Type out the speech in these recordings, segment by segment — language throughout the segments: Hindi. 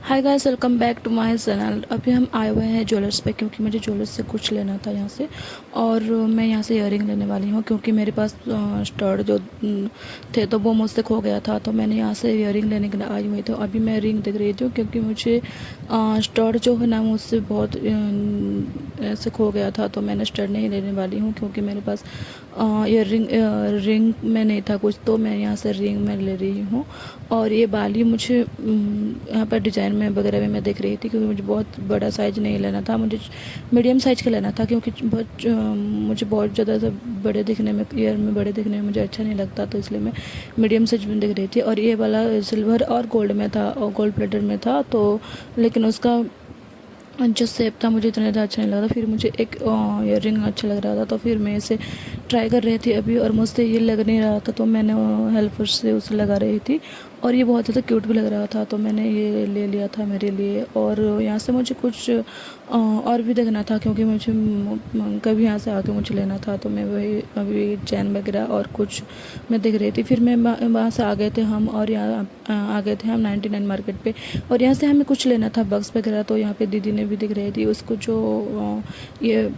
Hi guys, welcome back to my channel. अभी हम आए हुए हैं ज्वेलर्स पे क्योंकि मुझे ज्वेलर्स से कुछ लेना था यहाँ से। और मैं यहाँ से इयररिंग लेने वाली हूँ क्योंकि मेरे पास स्टड जो थे तो वो मुझसे खो गया था, तो मैंने यहाँ से इयररिंग लेने के लिए आई हुई। तो अभी मैं रिंग देख रही थी क्योंकि मुझे स्टड जो है ना मुझसे बहुत ऐसे खो गया था, तो मैंने स्टड नहीं लेने वाली हूँ क्योंकि मेरे पास रिंग में नहीं था कुछ, तो मैं यहाँ से रिंग में ले रही हूँ। और ये बाली मुझे यहाँ पर डिज़ाइन में वगैरह में मैं देख रही थी क्योंकि मुझे बहुत बड़ा साइज़ नहीं लेना था, मुझे मीडियम साइज़ का लेना था क्योंकि मुझे बहुत ज़्यादा बड़े दिखने में, ईयर में बड़े दिखने में मुझे अच्छा नहीं लगता, तो इसलिए मैं मीडियम साइज में देख रही थी। और ये वाला सिल्वर और गोल्ड में था और गोल्ड प्लेटेड में था, तो लेकिन उसका जो शेप था मुझे इतना ज़्यादा अच्छा नहीं लग रहा। फिर मुझे एक इयररिंग अच्छा लग रहा था, तो फिर मैं इसे ट्राई कर रही थी अभी, और मुझसे ये लग नहीं रहा था, तो मैंने हेल्पर से उसे लगा रही थी और ये बहुत ज़्यादा क्यूट भी लग रहा था, तो मैंने ये ले लिया था मेरे लिए। और यहाँ से मुझे कुछ और भी देखना था क्योंकि मुझे कभी यहाँ से आके मुझे लेना था, तो मैं वही अभी चैन वगैरह और कुछ मैं देख रही थी। फिर मैं वहाँ से आ गए थे हम, और यहाँ आ गए थे हम 99 मार्केट पे, और यहाँ से हमें कुछ लेना था बक्स वगैरह। तो यहाँ पे दीदी ने भी दिख रही थी उसको जो ये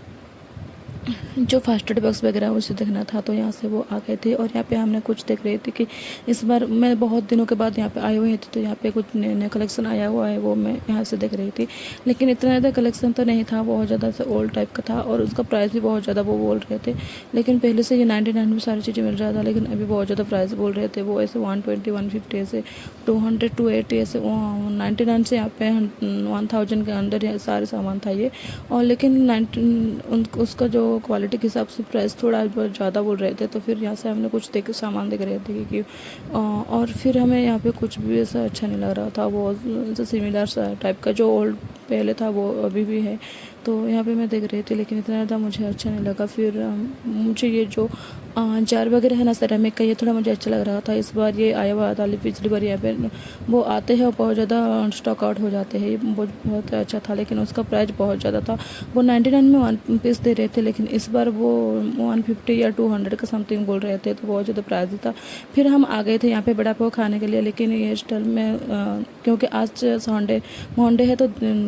जो फास्ट एड बॉक्स वगैरह उसे देखना था, तो यहाँ से वो आ गए थे। और यहाँ पे हमने कुछ देख रही थी कि इस बार मैं बहुत दिनों के बाद यहाँ पे आई हुई थी, तो यहाँ पे कुछ नया नया कलेक्शन आया हुआ है, वो मैं यहाँ से देख रही थी। लेकिन इतना ज़्यादा कलेक्शन तो नहीं था, बहुत ज़्यादा से ओल्ड टाइप का था, और उसका प्राइस भी बहुत ज़्यादा वो बोल रहे थे। लेकिन पहले से ये 99 में सारी चीज़ें मिल रहा था, लेकिन अभी बहुत ज़्यादा प्राइस बोल रहे थे। वो ऐसे 120 150 ऐसे 200 280 ऐसे 99 से यहाँ पे 1000 के अंदर ये सारे सामान था ये। और लेकिन 19 उसका जो क्वालिटी के हिसाब से प्राइस थोड़ा बहुत ज़्यादा बोल रहे थे, तो फिर यहाँ से हमने कुछ देख सामान देख रहे थे क्योंकि और फिर हमें यहाँ पे कुछ भी ऐसा अच्छा नहीं लग रहा था। वो ऐसा सिमिलर सा टाइप का जो ओल्ड पहले था वो अभी भी है, तो यहाँ पे मैं देख रही थी, लेकिन इतना ज़्यादा मुझे अच्छा नहीं लगा। फिर मुझे ये जो जार वगैरह है ना सेरेमिक का, ये थोड़ा मुझे अच्छा लग रहा था। इस बार ये आया हुआ था, पिछली बार यहाँ पे वो आते हैं और बहुत ज़्यादा स्टॉक आउट हो जाते हैं। ये बहुत अच्छा था, लेकिन उसका प्राइस बहुत ज़्यादा था। वो 99 में 1 पीस दे रहे थे, लेकिन इस बार वो 150 या 200 का समथिंग बोल रहे थे, तो बहुत ज़्यादा प्राइस था। फिर हम आ गए थे यहाँ पे बड़ा पाव खाने के लिए, लेकिन ये स्टॉल में क्योंकि आज संडे मंडे है, तो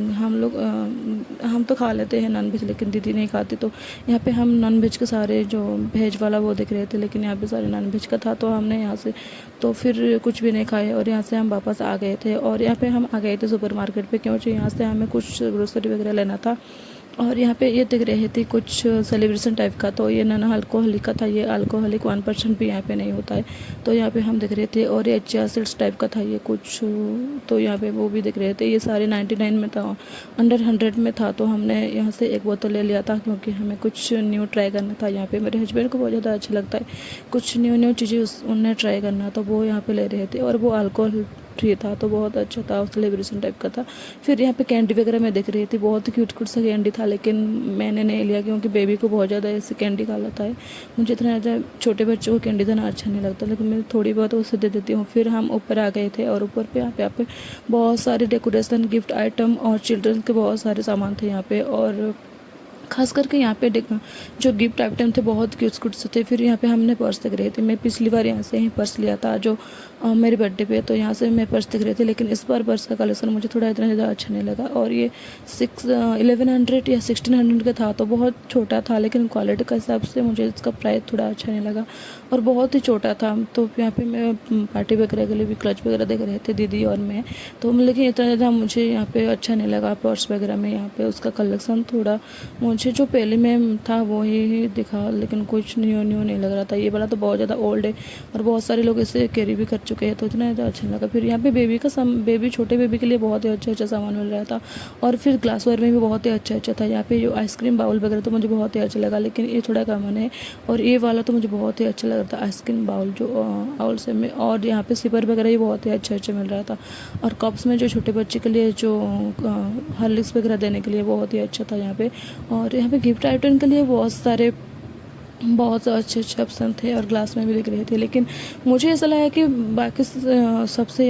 हम तो खा लेते हैं नॉन वेज, लेकिन दीदी नहीं खाती, तो यहाँ पे हम नॉन वेज के सारे जो वेज वाला वो देख रहे थे, लेकिन यहाँ पे सारे नॉन वेज का था, तो हमने यहाँ से तो फिर कुछ भी नहीं खाए और यहाँ से हम वापस आ गए थे। और यहाँ पे हम आ गए थे सुपर मार्केट पे क्योंकि यहाँ से हमें कुछ ग्रोसरी वगैरह लेना था। और यहाँ पे ये दिख रही थी कुछ सेलिब्रेशन टाइप का, तो ये नॉन अल्कोहलिक का था, ये अल्कोहलिक 1% भी यहाँ पे नहीं होता है, तो यहाँ पे हम दिख रहे थे। और ये चिया सीड्स टाइप का था ये कुछ, तो यहाँ पे वो भी दिख रहे थे। ये सारे 99 में था, अंडर 100 में था, तो हमने यहाँ से एक बोतल ले लिया था क्योंकि हमें कुछ न्यू ट्राई करना था। यहाँ पे मेरे हस्बैंड को बहुत ज़्यादा अच्छा लगता है कुछ न्यू न्यू चीज़ें उन्हें ट्राई करना, तो वो यहाँ पे ले रहे थे। और वो अल्कोहल फ्री था, तो बहुत अच्छा था, सेलिब्रेशन टाइप का था। फिर यहाँ पे कैंडी वगैरह मैं देख रही थी, बहुत ही क्यूट क्यूट सा कैंडी था, लेकिन मैंने नहीं लिया क्योंकि बेबी को बहुत ज़्यादा ऐसे कैंडी खा लेता है। मुझे इतना ज़्यादा छोटे बच्चों को कैंडी देना अच्छा नहीं लगता, लेकिन मैं थोड़ी बहुत उसे दे देती हूँ। फिर हम ऊपर आ गए थे, और ऊपर पे यहाँ पे बहुत सारे डेकोरेशन गिफ्ट आइटम और चिल्ड्रन के बहुत सारे सामान थे यहाँ पे। और खास करके यहाँ पे जो गिफ्ट आइटम थे बहुत क्यूट क्यूट से थे। फिर यहाँ पे हमने पर्स देख रहे थे, मैं पिछली बार यहाँ से ही पर्स लिया था जो मेरे बर्थडे पे, तो यहाँ से मैं पर्स देख रही थी, लेकिन इस बार पर्स का कलेक्शन मुझे थोड़ा इतना ज़्यादा अच्छा नहीं लगा। और ये 1100 या 1600 का था, तो बहुत छोटा था, लेकिन क्वालिटी के हिसाब से मुझे इसका प्राइस थोड़ा अच्छा नहीं लगा और बहुत ही छोटा था। तो यहाँ पे मैं पार्टी वगैरह के लिए भी क्लच वगैरह देख रहे थे दीदी और मैं, तो लेकिन इतना ज़्यादा मुझे यहाँ पे अच्छा नहीं लगा पर्स वगैरह में। यहाँ पे उसका कलेक्शन थोड़ा मुझे जो पहले में था वो ही दिखा, लेकिन कुछ न्यू न्यू नहीं लग रहा था। ये वाला तो बहुत ज़्यादा ओल्ड है और बहुत सारे लोग इसे कैरी भी कर चुके हैं, तो इतना ज़्यादा अच्छा नहीं लगा। फिर यहाँ पे बेबी छोटे बेबी के लिए बहुत ही अच्छा अच्छा सामान मिल रहा था, और फिर ग्लासवेयर में भी बहुत ही अच्छा अच्छा था। यहाँ पे जो आइसक्रीम बाउल वगैरह तो मुझे बहुत ही अच्छा लगा, लेकिन ये थोड़ा कॉमन है। और ये वाला तो मुझे बहुत ही अच्छा लग रहा था, आइसक्रीम बाउल जो बाउल से में। और यहाँ पे सिपर वगैरह भी बहुत ही अच्छा अच्छा मिल रहा था, और कप्स में जो छोटे बच्चे के लिए जो हॉर्लिक्स वगैरह देने के लिए बहुत ही अच्छा था यहाँ पे। और यहाँ पे गिफ्ट आइटम के लिए बहुत सारे बहुत अच्छे अच्छे ऑप्शन थे और ग्लास में भी दिख रहे थे, लेकिन मुझे ऐसा लगा कि बाकी सबसे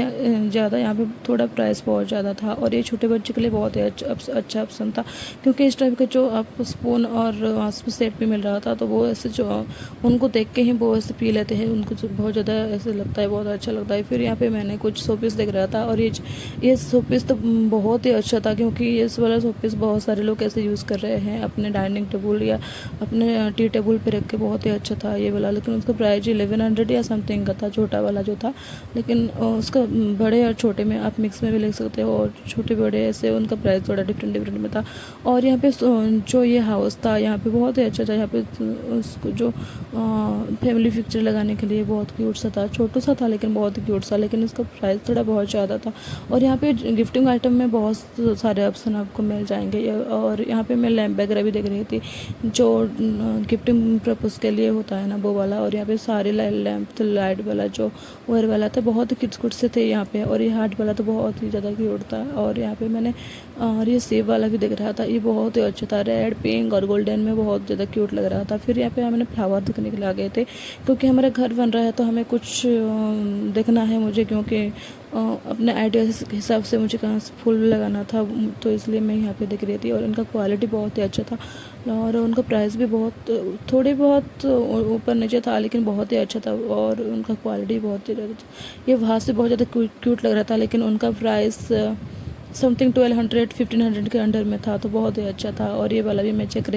ज़्यादा यहाँ पे थोड़ा प्राइस बहुत ज़्यादा था, और ये छोटे बच्चे के लिए बहुत ही अच्छा ऑप्शन था, क्योंकि इस टाइप के जो आपको स्पून और सेट भी मिल रहा था, तो वो ऐसे जो उनको देख के ही वो ऐसे पी लेते हैं, उनको जो बहुत ज़्यादा ऐसे लगता है, बहुत अच्छा लगता है। फिर यहाँ पे मैंने कुछ शोपीस देख रहा था, और ये शोपीस तो बहुत ही अच्छा था, क्योंकि इस वाला शोपीस बहुत सारे लोग ऐसे यूज़ कर रहे हैं अपने डाइनिंग टेबल या अपने टी टेबल पे रख के। बहुत ही अच्छा था ये वाला, लेकिन उसका प्राइस 1100 या समथिंग का था, छोटा वाला जो था। लेकिन उसका बड़े और छोटे में आप मिक्स में भी ले सकते हो, और छोटे बड़े ऐसे उनका प्राइस थोड़ा डिफरेंट डिफरेंट में था। और यहाँ पे जो ये हाउस था यहाँ पे बहुत ही अच्छा था। यहाँ पे उसको जो फैमिली पिक्चर लगाने के लिए बहुत क्यूट सा था, छोटू सा था लेकिन बहुत ही क्यूट सा, लेकिन इसका प्राइस थोड़ा बहुत ज़्यादा था। और यहाँ पे गिफ्टिंग आइटम में बहुत सारे ऑप्शन आपको मिल जाएंगे। और यहाँ पे मैं लैम्प वगैरह भी देख रही थी, जो गिफ्टिंग पर्पज़ के लिए होता है ना, वो वाला। और यहाँ पे सारे लैम्प लाइट वाला जो वायर वाला था, बहुत ही क्यूट से थे यहाँ पे। और ये हार्ट वाला तो बहुत ही ज़्यादा क्यूट था। और यहाँ पे मैंने और ये सेब वाला भी दिख रहा था, ये बहुत ही अच्छा था, रेड पिंक और गोल्डन में बहुत ज़्यादा क्यूट लग रहा था। फिर यहाँ पे हमने फ्लावर देखने के लिए आ गए थे, क्योंकि हमारा घर बन रहा है तो हमें कुछ देखना है मुझे, क्योंकि अपने आइडिया के हिसाब से मुझे कहाँ से फूल लगाना था, तो इसलिए मैं यहाँ पे देख रही थी। और इनका क्वालिटी बहुत ही अच्छा था, और उनका प्राइस भी बहुत थोड़े बहुत ऊपर नीचे था, लेकिन बहुत ही अच्छा था। और उनका क्वालिटी बहुत ही ये वहाँ से बहुत ज़्यादा क्यूट लग रहा था, लेकिन उनका प्राइस समथिंग 1200-1500 के अंडर में था, तो बहुत ही अच्छा था। और ये वाला भी मैं चेक कर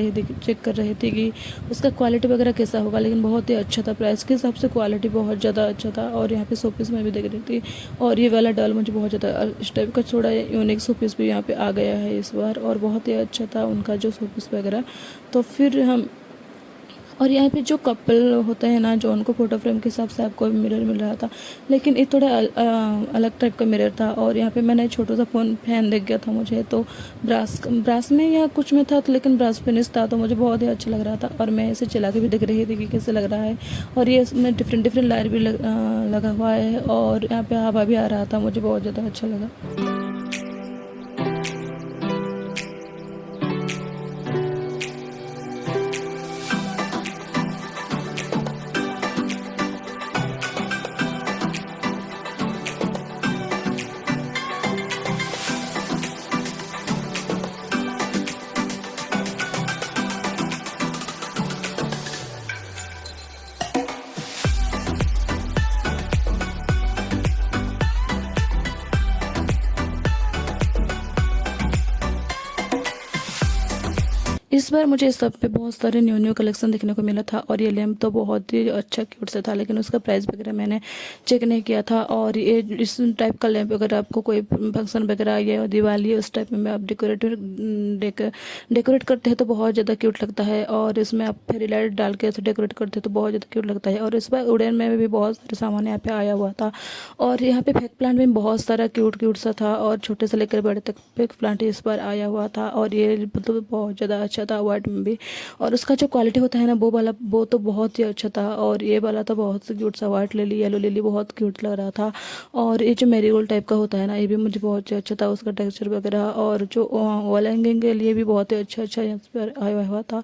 रही थी कि उसका क्वालिटी वगैरह कैसा होगा, लेकिन बहुत ही अच्छा था, प्राइस के हिसाब से क्वालिटी बहुत ज़्यादा अच्छा था। और यहाँ पे शोपीस में भी देख रही थी, और ये वाला डॉल मुझे बहुत ज़्यादा इस टाइप का थोड़ा यूनिक शोपीस भी यहाँ पे आ गया है इस बार, और बहुत ही अच्छा था उनका जो शोपीस वगैरह। तो फिर हम और यहाँ पे जो कपल होते हैं ना, जो उनको फ़ोटो फ्रेम के हिसाब से आपको मिरर मिल रहा था, लेकिन ये थोड़ा अलग टाइप का मिरर था। और यहाँ पे मैंने छोटा सा फैन देख गया था मुझे, तो ब्रास में या कुछ में था, तो लेकिन ब्रास फिनिश था, तो मुझे बहुत ही अच्छा लग रहा था। और मैं इसे चला के भी देख रही थी कि कैसे लग रहा है। और ये इसमें डिफरेंट डिफरेंट लाइट भी लगा हुआ है, और यहाँ पे हवा भी आ रहा था, मुझे बहुत ज़्यादा अच्छा लगा। इस बार मुझे इस सब पे बहुत सारे न्यू न्यू कलेक्शन देखने को मिला था। और ये लैम्प तो बहुत ही अच्छा क्यूट से था, लेकिन उसका प्राइस वगैरह मैंने चेक नहीं किया था। और ये इस टाइप का लैम्प अगर आपको कोई फंक्शन वगैरह या दिवाली उस टाइप में आप डेकोरेट करते हैं तो बहुत ज़्यादा क्यूट लगता है। और इसमें आप फेरी लाइट डाल के ऐसे डेकोरेट करते हैं तो बहुत ज़्यादा क्यूट लगता है। और इस बार उड़न में भी बहुत सारे सामान यहाँ पे आया हुआ था। और यहाँ पे फेक प्लांट में बहुत सारा क्यूट क्यूट सा था, और छोटे से लेकर बड़े तक फेक प्लांट इस बार आया हुआ था। और ये मतलब बहुत ज़्यादा अच्छा था, वाइट में भी। और उसका जो क्वालिटी होता है ना, वो वाला वो तो बहुत ही अच्छा था। और ये वाला तो बहुत ही क्यूट सा, वाइट लिली येलो लिली बहुत क्यूट लग रहा था। और ये जो मेरीगोल्ड टाइप का होता है ना, ये भी मुझे बहुत ही अच्छा था, उसका टेक्सचर वगैरह। और जो वॉल हैंगिंग के लिए भी बहुत ही अच्छा अच्छा यहाँ पर आया हुआ था।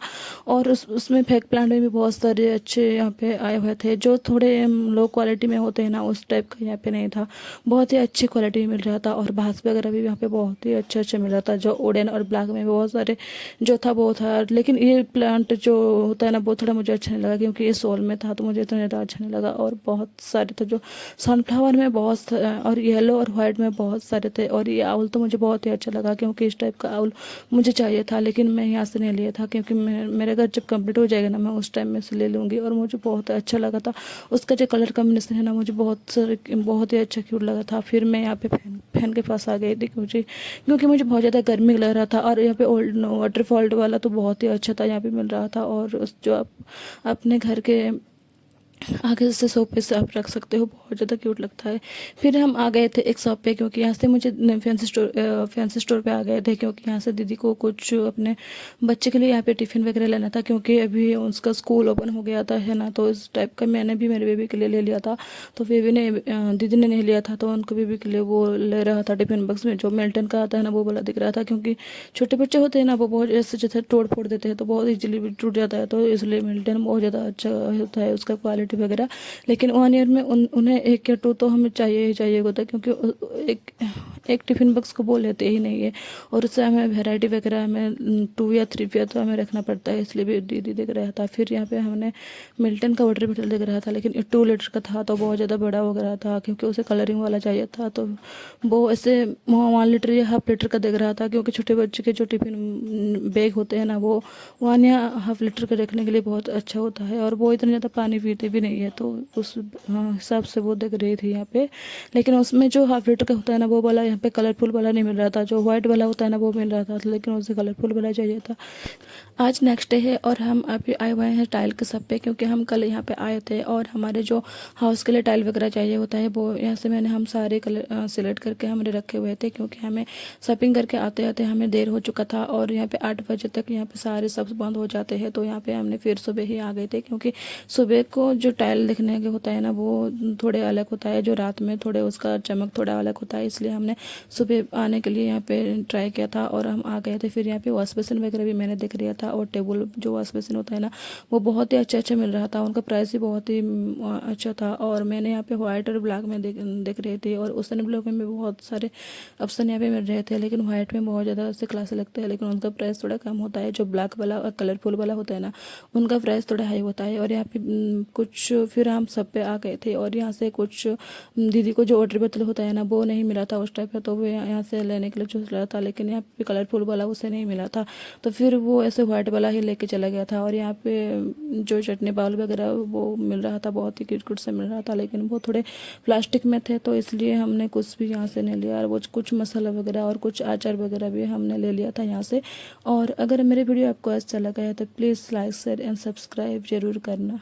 और उसमें फेक प्लांट में भी बहुत सारे अच्छे यहाँ पे आए हुए थे, जो थोड़े लो क्वालिटी में होते हैं ना, उस टाइप का यहाँ पे नहीं था, बहुत ही अच्छी क्वालिटी मिल रहा था। और बांस वगैरह भी यहाँ पे बहुत ही अच्छा अच्छा मिल रहा था, जो वुडन और ब्लैक में बहुत सारे जो था वो था। लेकिन ये प्लांट जो होता है ना, वो थोड़ा मुझे अच्छा नहीं लगा, क्योंकि ये सोल में था, तो मुझे इतना ज़्यादा अच्छा नहीं लगा। और बहुत सारे थे जो सनफ्लावर में और येलो और वाइट में बहुत सारे थे। और ये आउल तो मुझे बहुत ही अच्छा लगा, क्योंकि इस टाइप का आउल मुझे चाहिए था, लेकिन मैं यहाँ से नहीं लिया था, क्योंकि मेरे घर जब कंप्लीट हो जाएगा ना, मैं उस टाइम में से ले लूँगी। और मुझे बहुत अच्छा लगा था, उसका जो कलर कॉम्बिनेशन है ना, मुझे बहुत ही अच्छा क्यूट लगा था। फिर मैं यहाँ पे फैन के पास आ गई थी, क्योंकि मुझे बहुत ज़्यादा गर्मी लग रहा था। और यहाँ पे ओल्ड वाटरफॉल वाला तो बहुत ही अच्छा था, यहाँ पे मिल रहा था। और उस जो अपने घर के आगे से सोफे से आप रख सकते हो, बहुत ज़्यादा क्यूट लगता है। फिर हम आ गए थे एक शॉप पे, क्योंकि यहाँ से मुझे फैंसी स्टोर पे आ गए थे, क्योंकि यहाँ से दीदी को कुछ अपने बच्चे के लिए यहाँ पे टिफ़िन वगैरह लेना था, क्योंकि अभी उसका स्कूल ओपन हो गया था, है ना। तो इस टाइप का मैंने भी मेरे बेबी के लिए ले लिया था। तो बेबी ने दीदी ने नहीं लिया था, तो उनको बेबी के लिए वो ले रहा था टिफ़िन बॉक्स में, जो मिल्टन का आता है ना, वो वाला दिख रहा था। क्योंकि छोटे बच्चे होते हैं ना, वो बहुत ऐसे जैसे तोड़ फोड़ देते हैं, तो बहुत ईजिली भी टूट जाता है। तो इसलिए मिल्टन बहुत ज़्यादा अच्छा होता है, उसका क्वालिटी वगैरह। लेकिन 1 ईयर में उन्हें 1 या 2 तो हमें चाहिए ही चाहिए होता है, क्योंकि एक एक टिफ़िन बॉक्स को वो लेते ही नहीं है। और उससे हमें वैरायटी वगैरह हमें 2 या 3 या तो हमें रखना पड़ता है, इसलिए भी दीदी दिख रहा था। फिर यहाँ पे हमने मिल्टन का वाटर बॉटल दिख रहा था, लेकिन ये 2 लीटर का था, तो बहुत ज़्यादा बड़ा हो रहा था, क्योंकि उसे कलरिंग वाला चाहिए था। तो वो ऐसे 1 लीटर या हाफ लीटर का दिख रहा था, क्योंकि छोटे बच्चे के जो टिफ़िन बैग होते हैं ना, वो 1 या हाफ लीटर का रखने के लिए बहुत अच्छा होता है। और वो इतना ज़्यादा पानी पीते भी नहीं है, तो उस हिसाब से वो दिख रही थी यहाँ पे। लेकिन उसमें जो हाफ लीटर का होता है ना, वो वाला यहाँ पे कलरफुल वाला नहीं मिल रहा था। जो वाइट वाला होता है ना, वो मिल रहा था, लेकिन उसे कलरफुल वाला चाहिए था। आज नेक्स्ट डे है और हम अभी आए हुए हैं टाइल के शॉप पे, क्योंकि हम कल यहाँ पे आए थे और हमारे जो हाउस के लिए टाइल वगैरह चाहिए होता है, वो यहाँ से हम सारे कलर सिलेक्ट करके हमने रखे हुए थे, क्योंकि हमें शॉपिंग करके आते आते हमें देर हो चुका था। और यहाँ पे 8 बजे तक यहाँ पे सारे शॉप्स बंद हो जाते हैं। तो यहाँ पे हमने फिर सुबह ही आ गए थे, क्योंकि सुबह को जो टाइल दिखने के होता है ना, वो थोड़े अलग होता है, जो रात में थोड़े उसका चमक थोड़ा अलग होता है। इसलिए हमने सुबह आने के लिए यहाँ पे ट्राई किया था और हम आ गए थे। फिर यहाँ पे वॉश बेसिन वगैरह भी मैंने देख लिया था, और टेबल जो वॉश बेसिन होता है ना, वो बहुत ही अच्छा मिल रहा था। उनका प्राइस भी बहुत ही अच्छा था। और मैंने यहाँ पे व्हाइट और ब्लैक में देख रही थी, और उस ब्लैक में भी बहुत सारे ऑप्शन यहाँ पे मिल रहे थे, लेकिन व्हाइट में बहुत ज़्यादा से क्लास लगता है, लेकिन उनका प्राइस थोड़ा कम होता है। जो ब्लैक वाला और कलरफुल वाला होता है ना, उनका प्राइस थोड़ा हाई होता है। और यहाँ पे कुछ फिर हम सब पे आ गए थे, और यहाँ से कुछ दीदी को जो वाटर बोतल होता है ना, वो नहीं मिला था उस टाइप का, तो वो यहाँ से लेने के लिए सोच रहा था, लेकिन यहाँ पे कलरफुल वाला उसे नहीं मिला था। तो फिर वो ऐसे व्हाइट वाला ही लेके चला गया था। और यहाँ पे जो चटनी बाउल वगैरह वो मिल रहा था, बहुत ही क्यूट क्यूट से मिल रहा था, लेकिन वो थोड़े प्लास्टिक में थे, तो इसलिए हमने कुछ भी यहाँ से नहीं लिया। और वो कुछ मसाला वगैरह और कुछ अचार वगैरह भी हमने ले लिया था यहाँ से। और अगर मेरे वीडियो आपको अच्छा लगा है तो please like share and subscribe ज़रूर करना।